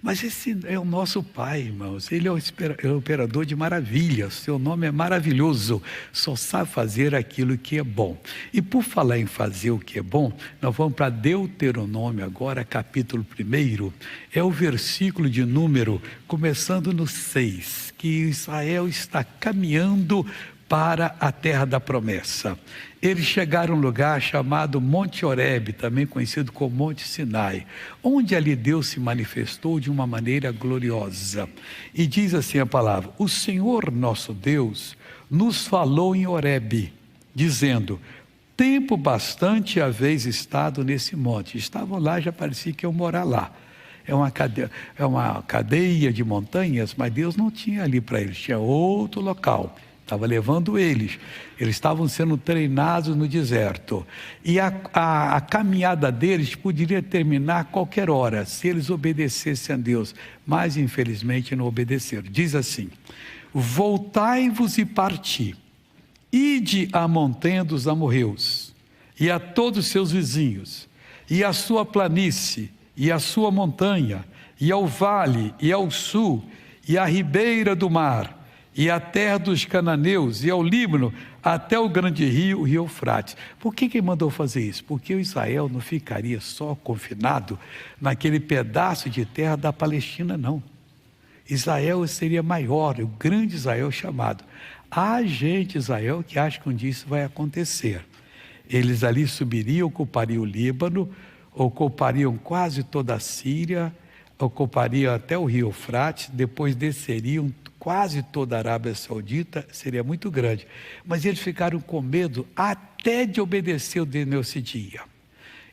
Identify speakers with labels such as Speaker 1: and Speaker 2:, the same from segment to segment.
Speaker 1: Mas esse é o nosso Pai, irmãos. Ele é o operador de maravilhas. Seu nome é maravilhoso. Só sabe fazer aquilo que é bom. E por falar em fazer o que é bom, nós vamos para Deuteronômio agora, capítulo 1. É o versículo de número, começando no 6, que Israel está caminhando para a terra da promessa. Eles chegaram a um lugar chamado Monte Horebe, também conhecido como Monte Sinai, onde ali Deus se manifestou de uma maneira gloriosa. E diz assim a palavra: o Senhor nosso Deus nos falou em Horebe, dizendo: tempo bastante haveis estado nesse monte. Estavam lá, já parecia que iam morar lá. É uma cadeia de montanhas, mas Deus não tinha ali para eles, tinha outro local. Estava levando eles estavam sendo treinados no deserto, e a caminhada deles poderia terminar a qualquer hora, se eles obedecessem a Deus, mas infelizmente não obedeceram. Diz assim: voltai-vos e parti, ide à montanha dos amorreus, e a todos os seus vizinhos, e à sua planície, e à sua montanha, e ao vale, e ao sul, e à ribeira do mar, e à terra dos cananeus, e ao Líbano, até o grande rio, o rio Eufrates. Por que ele mandou fazer isso? Porque o Israel não ficaria só confinado naquele pedaço de terra da Palestina, não. Israel seria maior, o grande Israel chamado. Há gente, Israel, que acha que um dia isso vai acontecer. Eles ali subiriam, ocupariam o Líbano, ocupariam quase toda a Síria, ocupariam até o rio Eufrates, depois desceriam quase toda a Arábia Saudita, seria muito grande. Mas eles ficaram com medo até de obedecer o Deus nesse dia.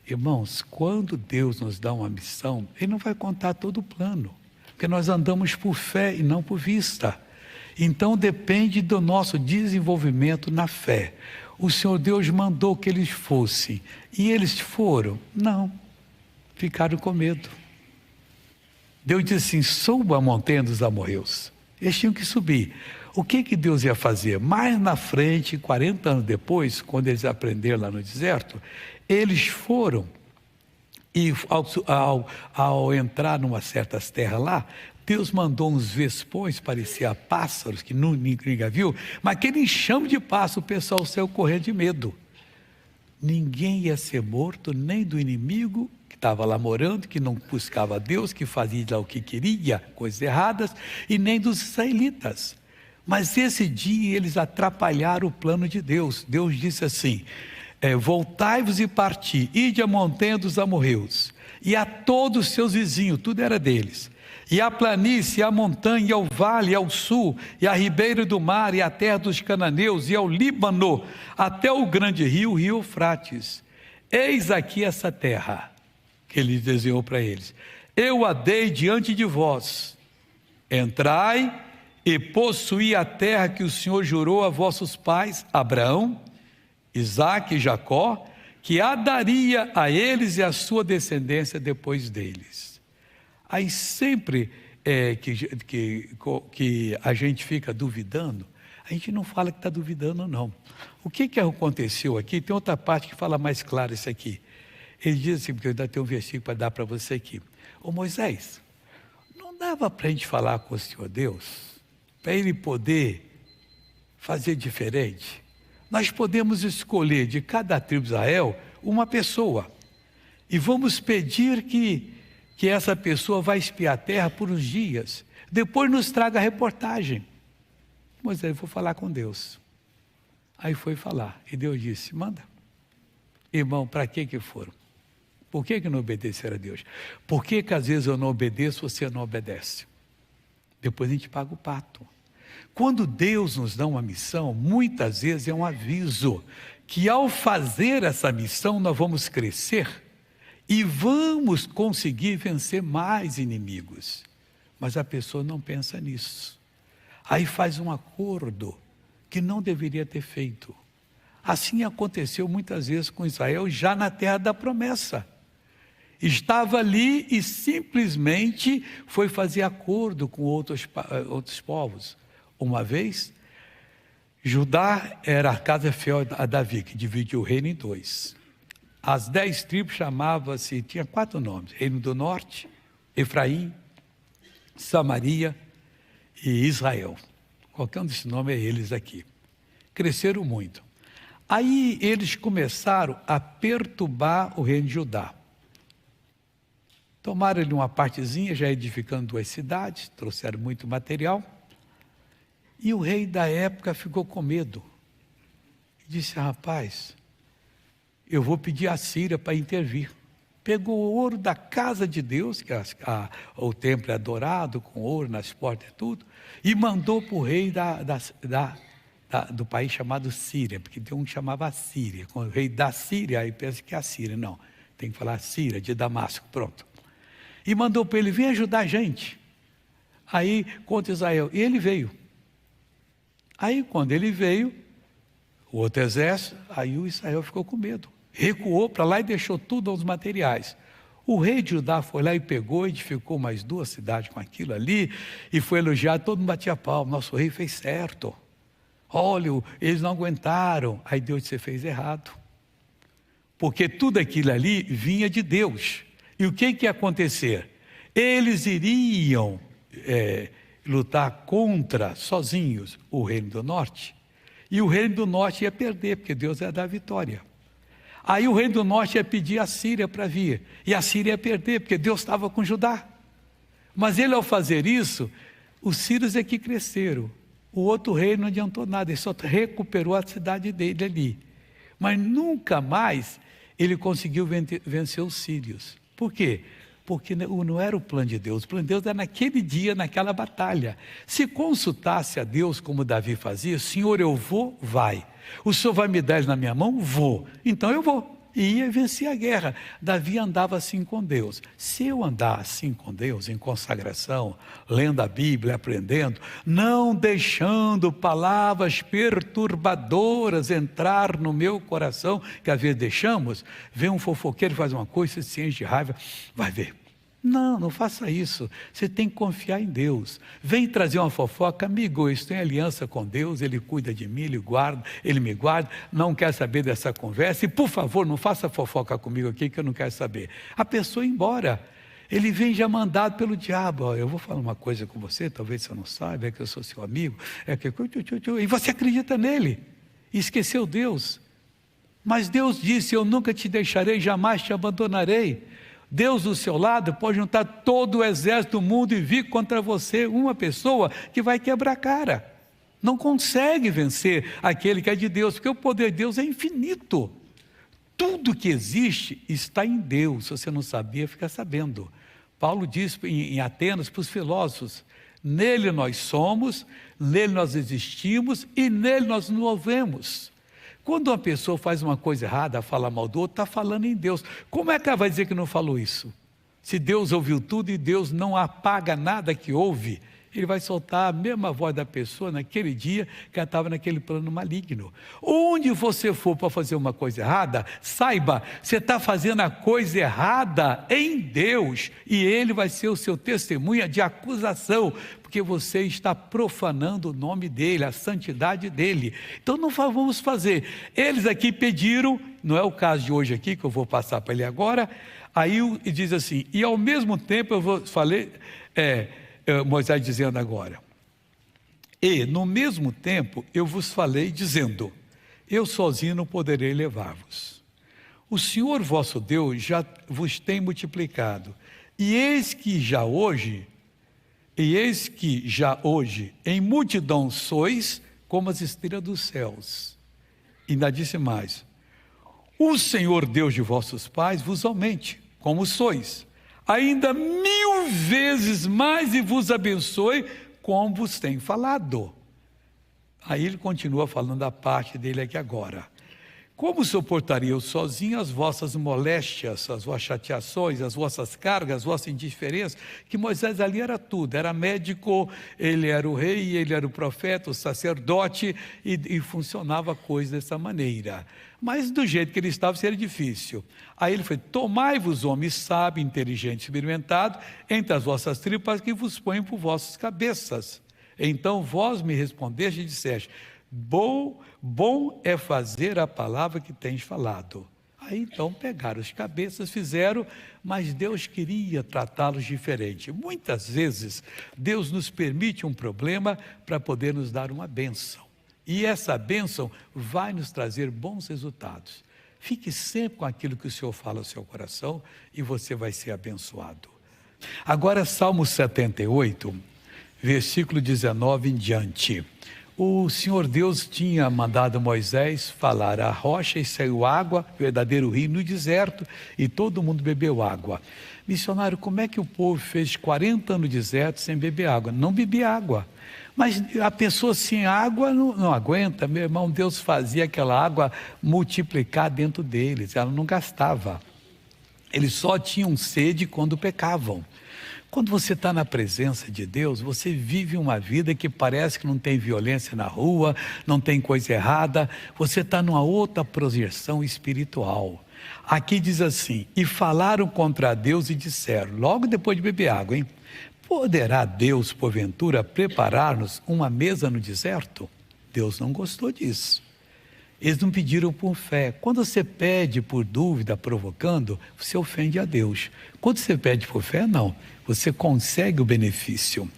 Speaker 1: Irmãos, quando Deus nos dá uma missão, Ele não vai contar todo o plano, porque nós andamos por fé e não por vista. Então depende do nosso desenvolvimento na fé. O Senhor Deus mandou que eles fossem, e eles foram? Não, ficaram com medo. Deus disse assim: suba a montanha dos amorreus. Eles tinham que subir. O que Deus ia fazer? Mais na frente, 40 anos depois, quando eles aprenderam lá no deserto, eles foram, e ao entrar numa certas terras lá, Deus mandou uns vespões, parecia pássaros, que ninguém viu, mas aquele enxame de pássaro, o pessoal saiu correndo de medo. Ninguém ia ser morto, nem do inimigo que estava lá morando, que não buscava Deus, que fazia lá o que queria, coisas erradas, e nem dos israelitas. Mas esse dia eles atrapalharam o plano de Deus. Deus disse assim: voltai-vos e parti, ide à montanha dos amorreus, e a todos os seus vizinhos, tudo era deles, e a planície, e a montanha, e ao vale, e ao sul, e a ribeira do mar, e a terra dos cananeus, e ao Líbano, até o grande rio, o rio Eufrates. Eis aqui essa terra que Ele desenhou para eles. Eu a dei diante de vós. Entrai e possuí a terra que o Senhor jurou a vossos pais, Abraão, Isaque e Jacó, que a daria a eles e a sua descendência depois deles. Aí sempre que a gente fica duvidando, a gente não fala que está duvidando, não. O que aconteceu aqui? Tem outra parte que fala mais claro isso aqui. Ele diz assim, porque eu ainda tenho um versículo para dar para você aqui. Ô Moisés, não dava para a gente falar com o Senhor Deus, para Ele poder fazer diferente? Nós podemos escolher de cada tribo de Israel uma pessoa, e vamos pedir que essa pessoa vai espiar a terra por uns dias, depois nos traga a reportagem. Moisés, eu vou falar com Deus. Aí foi falar, e Deus disse: manda. Irmão, para que foram? Por que não obedeceram a Deus? Por que às vezes eu não obedeço, você não obedece? Depois a gente paga o pato. Quando Deus nos dá uma missão, muitas vezes é um aviso, que ao fazer essa missão nós vamos crescer, e vamos conseguir vencer mais inimigos. Mas a pessoa não pensa nisso. Aí faz um acordo que não deveria ter feito. Assim aconteceu muitas vezes com Israel, já na terra da promessa. Estava ali e simplesmente foi fazer acordo com outros povos. Uma vez, Judá era a casa fiel a Davi, que dividiu o reino em dois. As 10 tribos chamavam-se, tinha 4 nomes: Reino do Norte, Efraim, Samaria e Israel. Qualquer um desses nomes é eles aqui. Cresceram muito. Aí eles começaram a perturbar o reino de Judá. Tomaram ali uma partezinha, já edificando 2 cidades, trouxeram muito material. E o rei da época ficou com medo. Disse: rapaz, eu vou pedir a Síria para intervir. Pegou o ouro da casa de Deus, que o templo é adorado, com ouro nas portas e tudo, e mandou para o rei do país chamado Síria, porque tem um que chamava Síria. Quando o rei da Síria, aí pensa que é a Síria. Não, tem que falar Síria, de Damasco, pronto. E mandou para ele: vem ajudar a gente. Aí, contra Israel. E ele veio. Aí, quando ele veio, o outro exército, aí o Israel ficou com medo. Recuou para lá e deixou tudo aos materiais. O rei de Judá foi lá e pegou, edificou mais 2 cidades com aquilo ali, e foi elogiado, todo mundo batia palma. Nosso rei fez certo. Olha, eles não aguentaram. Aí Deus disse: você fez errado. Porque tudo aquilo ali vinha de Deus. E o que ia acontecer? Eles iriam lutar contra, sozinhos, o reino do norte. E o reino do norte ia perder, porque Deus ia dar a vitória. Aí o reino do norte ia pedir a Síria para vir. E a Síria ia perder, porque Deus estava com Judá. Mas ele, ao fazer isso, os sírios é que cresceram. O outro rei não adiantou nada, ele só recuperou a cidade dele ali. Mas nunca mais ele conseguiu vencer os sírios. Por quê? Porque não era o plano de Deus. O plano de Deus era naquele dia, naquela batalha. Se consultasse a Deus como Davi fazia: Senhor, eu vou, vai. O Senhor vai me dar eles na minha mão? Vou. Então eu vou. E ia vencer a guerra. Davi andava assim com Deus. Se eu andar assim com Deus, em consagração, lendo a Bíblia, aprendendo, não deixando palavras perturbadoras entrar no meu coração, que às vezes deixamos, vem um fofoqueiro e faz uma coisa, se enche de raiva, vai ver. Não faça isso. Você tem que confiar em Deus. Vem trazer uma fofoca: amigo, eu estou em aliança com Deus, Ele cuida de mim, Ele me guarda, não quer saber dessa conversa, e por favor, não faça fofoca comigo aqui, que eu não quero saber. A pessoa ir embora. Ele vem já mandado pelo diabo: eu vou falar uma coisa com você, talvez você não saiba, é que eu sou seu amigo, e você acredita nele, e esqueceu Deus. Mas Deus disse: eu nunca te deixarei, jamais te abandonarei. Deus do seu lado pode juntar todo o exército do mundo e vir contra você, uma pessoa que vai quebrar a cara. Não consegue vencer aquele que é de Deus, porque o poder de Deus é infinito. Tudo que existe está em Deus. Se você não sabia, fica sabendo. Paulo diz em Atenas para os filósofos: nele nós somos, nele nós existimos e nele nós nos movemos. Quando uma pessoa faz uma coisa errada, fala mal do outro, está falando em Deus. Como é que ela vai dizer que não falou isso? Se Deus ouviu tudo e Deus não apaga nada que ouve, Ele vai soltar a mesma voz da pessoa naquele dia que ela estava naquele plano maligno. Onde você for para fazer uma coisa errada, saiba, você está fazendo a coisa errada em Deus, e Ele vai ser o seu testemunha de acusação, porque você está profanando o nome dEle, a santidade dEle. Então não vamos fazer. Eles aqui pediram, não é o caso de hoje aqui, que eu vou passar para ele agora. Aí diz assim: e ao mesmo tempo Moisés dizendo agora: e no mesmo tempo eu vos falei dizendo: eu sozinho não poderei levar-vos. O Senhor vosso Deus já vos tem multiplicado, e eis que já hoje em multidão sois como as estrelas dos céus. E ainda disse mais: o Senhor Deus de vossos pais vos aumente, como sois, ainda 1000 vezes mais, e vos abençoe, como vos tem falado. Aí ele continua falando a parte dele aqui agora: como suportaria eu sozinho as vossas moléstias, as vossas chateações, as vossas cargas, as vossas indiferenças? Que Moisés ali era tudo, era médico, ele era o rei, ele era o profeta, o sacerdote, e funcionava a coisa dessa maneira. Mas do jeito que ele estava, seria difícil. Aí ele foi: tomai-vos homens sábios, inteligentes, experimentados, entre as vossas tripas, que vos ponham por vossas cabeças. Então vós me respondeste e disseste: bom é fazer a palavra que tens falado. Aí então pegaram os cabeças, fizeram, mas Deus queria tratá-los diferente. Muitas vezes Deus nos permite um problema para poder nos dar uma bênção. E essa bênção vai nos trazer bons resultados. Fique sempre com aquilo que o Senhor fala ao seu coração e você vai ser abençoado. Agora Salmo 78, versículo 19 em diante. O Senhor Deus tinha mandado Moisés falar à rocha e saiu água, verdadeiro rio no deserto, e todo mundo bebeu água. Missionário, como é que o povo fez 40 anos no deserto sem beber água? Não bebia água. Mas a pessoa sem água não aguenta. Meu irmão, Deus fazia aquela água multiplicar dentro deles, ela não gastava. Eles só tinham sede quando pecavam. Quando você está na presença de Deus, você vive uma vida que parece que não tem violência na rua, não tem coisa errada, você está numa outra projeção espiritual. Aqui diz assim, e falaram contra Deus e disseram, logo depois de beber água, hein? Poderá Deus, porventura, preparar-nos uma mesa no deserto? Deus não gostou disso. Eles não pediram por fé. Quando você pede por dúvida, provocando, você ofende a Deus. Quando você pede por fé, não. Você consegue o benefício.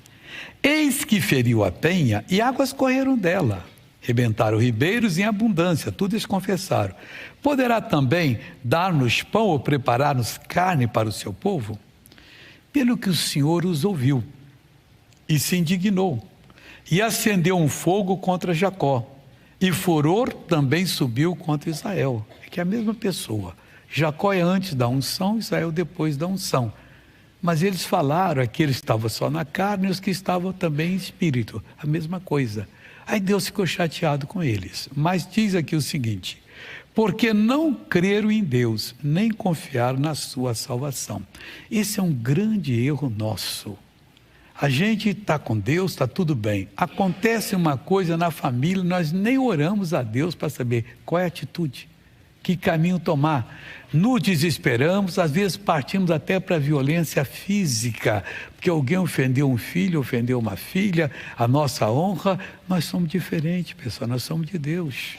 Speaker 1: Eis que feriu a penha e águas correram dela. Rebentaram ribeiros em abundância, tudo eles confessaram. Poderá também dar-nos pão ou preparar-nos carne para o seu povo? Pelo que o Senhor os ouviu e se indignou, e acendeu um fogo contra Jacó. E furor também subiu contra Israel, que é a mesma pessoa. Jacó é antes da unção, Israel depois da unção. Mas eles falaram, aqueles que estavam só na carne e os que estavam também em espírito, a mesma coisa. Aí Deus ficou chateado com eles. Mas diz aqui o seguinte, porque não creram em Deus, nem confiaram na sua salvação. Esse é um grande erro nosso. A gente está com Deus, está tudo bem. Acontece uma coisa na família, nós nem oramos a Deus para saber qual é a atitude, que caminho tomar. Nos desesperamos, às vezes partimos até para a violência física, porque alguém ofendeu um filho, ofendeu uma filha, a nossa honra. Nós somos diferentes, pessoal, nós somos de Deus.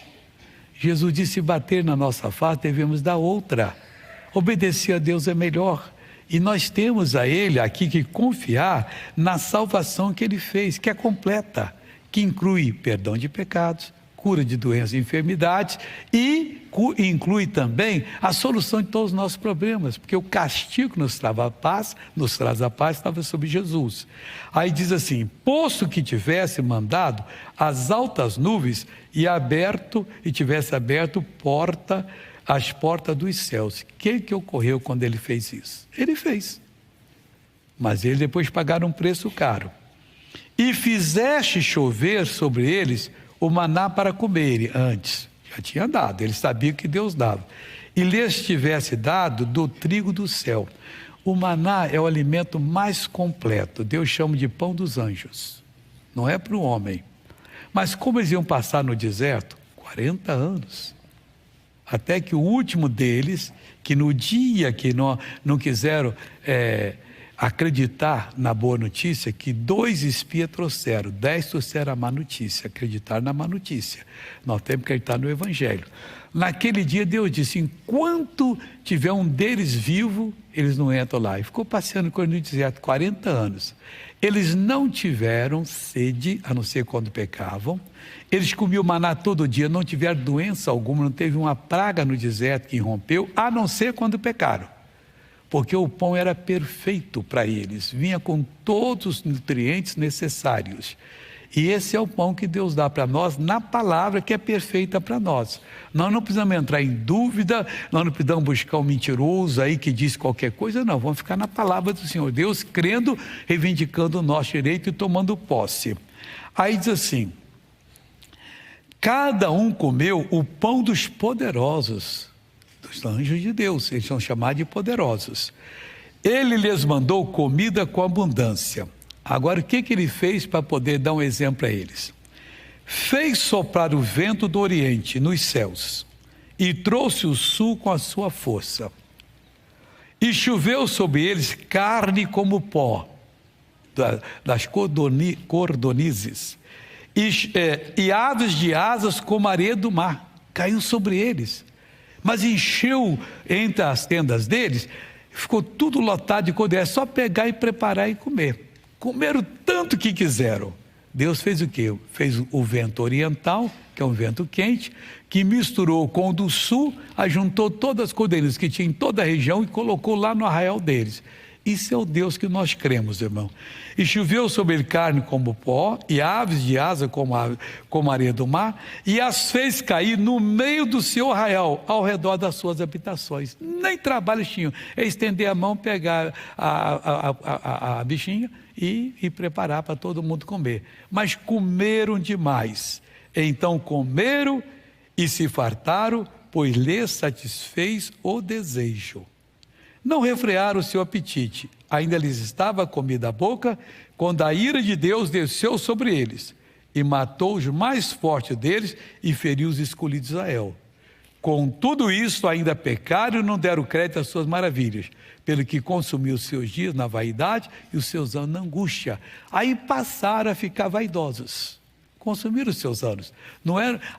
Speaker 1: Jesus disse, se bater na nossa face, devemos dar outra. Obedecer a Deus é melhor. E nós temos a Ele aqui que confiar na salvação que Ele fez, que é completa, que inclui perdão de pecados, cura de doenças e enfermidades e inclui também a solução de todos os nossos problemas, porque o castigo que nos traz a paz estava sobre Jesus. Aí diz assim, posto que tivesse mandado as altas nuvens e tivesse aberto as portas dos céus. O que ocorreu quando ele fez isso? Ele fez. Mas eles depois pagaram um preço caro. E fizeste chover sobre eles o maná para comerem antes. Já tinha dado, eles sabiam que Deus dava. E lhes tivesse dado do trigo do céu. O maná é o alimento mais completo. Deus chama de pão dos anjos. Não é para o homem. Mas como eles iam passar no deserto? 40 anos. Até que o último deles, que no dia que não quiseram acreditar na boa notícia, que 2 espias trouxeram, 10 trouxeram a má notícia, acreditar na má notícia. Nós temos que acreditar no Evangelho. Naquele dia Deus disse, enquanto tiver um deles vivo, eles não entram lá. E ficou passeando no deserto 40 anos. Eles não tiveram sede, a não ser quando pecavam. Eles comiam maná todo dia, não tiveram doença alguma, não teve uma praga no deserto que irrompeu, a não ser quando pecaram. Porque o pão era perfeito para eles, vinha com todos os nutrientes necessários. E esse é o pão que Deus dá para nós na palavra que é perfeita para nós. Nós não precisamos entrar em dúvida, nós não precisamos buscar um mentiroso aí que diz qualquer coisa, não. Vamos ficar na palavra do Senhor Deus, crendo, reivindicando o nosso direito e tomando posse. Aí diz assim, cada um comeu o pão dos poderosos, dos anjos de Deus, eles são chamados de poderosos. Ele lhes mandou comida com abundância. Agora, o que ele fez para poder dar um exemplo a eles? Fez soprar o vento do Oriente nos céus e trouxe o sul com a sua força. E choveu sobre eles carne como pó das cordonizes e aves de asas como areia do mar. Caiu sobre eles. Mas encheu entre as tendas deles, ficou tudo lotado de comida. É só pegar e preparar e comer. Comeram tanto que quiseram. Deus fez o quê? Fez o vento oriental, que é um vento quente, que misturou com o do sul, ajuntou todas as cordeiras que tinha em toda a região e colocou lá no arraial deles. Isso é o Deus que nós cremos, irmão. E choveu sobre ele carne como pó, e aves de asa como a areia do mar, e as fez cair no meio do seu arraial, ao redor das suas habitações. Nem trabalho tinham. É estender a mão, pegar a bichinha e preparar para todo mundo comer. Mas comeram demais. Então comeram e se fartaram, pois lhes satisfez o desejo. Não refrearam o seu apetite, ainda lhes estava a comida à boca, quando a ira de Deus desceu sobre eles, e matou os mais fortes deles, e feriu os escolhidos de Israel. Com tudo isso ainda pecaram e não deram crédito às suas maravilhas, pelo que consumiu os seus dias na vaidade, e os seus anos na angústia. Aí passaram a ficar vaidosos. Consumiram os seus anos.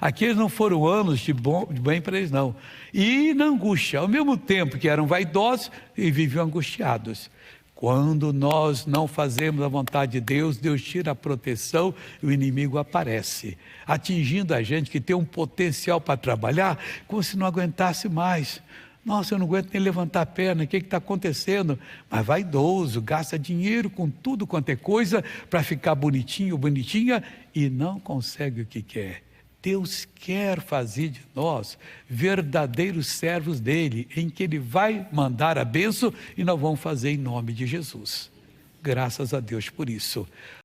Speaker 1: Aqueles não foram anos de bem para eles, não. E na angústia, ao mesmo tempo que eram vaidosos e viviam angustiados. Quando nós não fazemos a vontade de Deus, Deus tira a proteção e o inimigo aparece, atingindo a gente que tem um potencial para trabalhar, como se não aguentasse mais. Nossa, eu não aguento nem levantar a perna, o que está acontecendo? Mas vaidoso, gasta dinheiro com tudo quanto é coisa para ficar bonitinho, bonitinha, e não consegue o que quer. Deus quer fazer de nós verdadeiros servos dele, em que ele vai mandar a bênção e nós vamos fazer em nome de Jesus. Graças a Deus por isso.